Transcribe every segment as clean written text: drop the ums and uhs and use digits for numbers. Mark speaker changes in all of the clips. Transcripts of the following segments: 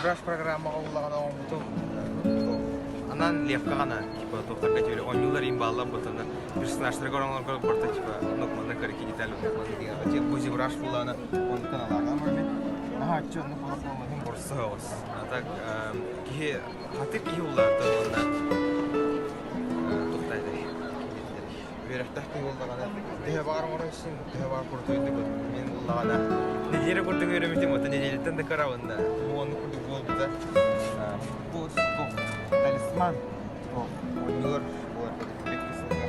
Speaker 1: Браш программа оллагана оңту. Анан левка гана типа токтарга жибере. Онюлар имбалла ботана. Персонаждар көрөңөр борта типа нокманда кереки деталь нокманда. Те бузи браш булана он каналага мөрме. Ага, чон нокманда борсоос. Так ки хатып ки улларда онда. Токтайды. Беректахты оллагана. Дэ бар моросин, дэ бар куртуйды бут. Мен уллагана. Неделе куртуг өремитим, ота неделеттен да каравында. Муон куртуг болбуда. Бу талисман. Онюлар болар беккесинга.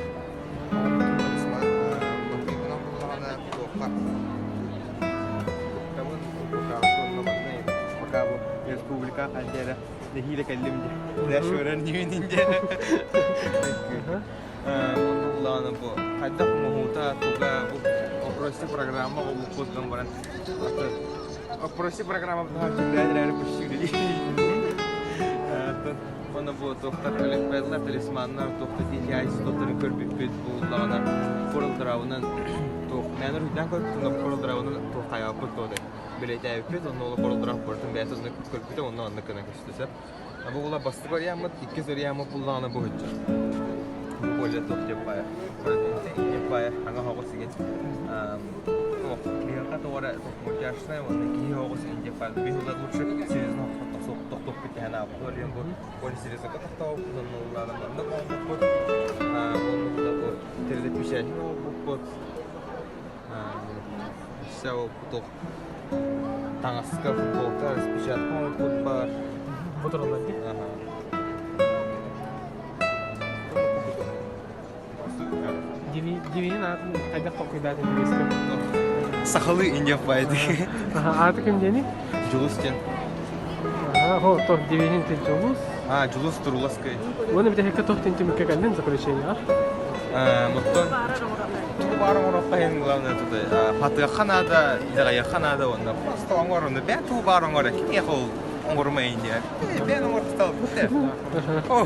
Speaker 1: Талисман. Бутикна уллагана токка. Тамын программа номерне. Макабу республика халдера. Дехиле каллимде. Дашуран нивининде. Уллагана бу. Хадда мухута туга опроси программа олукут гамбаран. Опроси программа бахар жибрайдер пушигли. Ona bu doktor Alekbeyler talismanlar doktor diyeceğiz doktorun körpüt bulduğuna korulduravının tok menur hüdan korktuğunda korulduravının tok ayağı kurtuldu. Bilete yapıyor onu ola korulduran portun beyazını körpüte onu anlıkına gösterse. Bu ola bastı var ya ama iki soru ya ama bulduğuna bu hücce. Bu böyle tok yapaya. Yapaya hangi havası geç. Tok liyakat oraya tok muhtaçına onu ki havası ince falan. Bir hüda lütfen siz ne tok bitti hana yapıyor yang polisi desa kata tahu pengelolaan anda mau buat untuk buat televisi buat show untuk tangas ke football spesial mau buat
Speaker 2: Foto lagi. Jadi ini ada kok kita di sini.
Speaker 1: Sakhalı ince faydı.
Speaker 2: Artık kim jadi?
Speaker 1: Juluscan.
Speaker 2: هو طه ديفين تلتوس
Speaker 1: Julus Turulaskay.
Speaker 2: وانا بدي هيك طه انت مكان за كل شيء яар.
Speaker 1: Муттан тубарың ораққайын главное туды. Патыға қанада, идағая қанада онда. Просто оңғырынды. Бән тубарың орақ. Кеме қол оңғырмайын де. Бән оңғыр тұталып. О,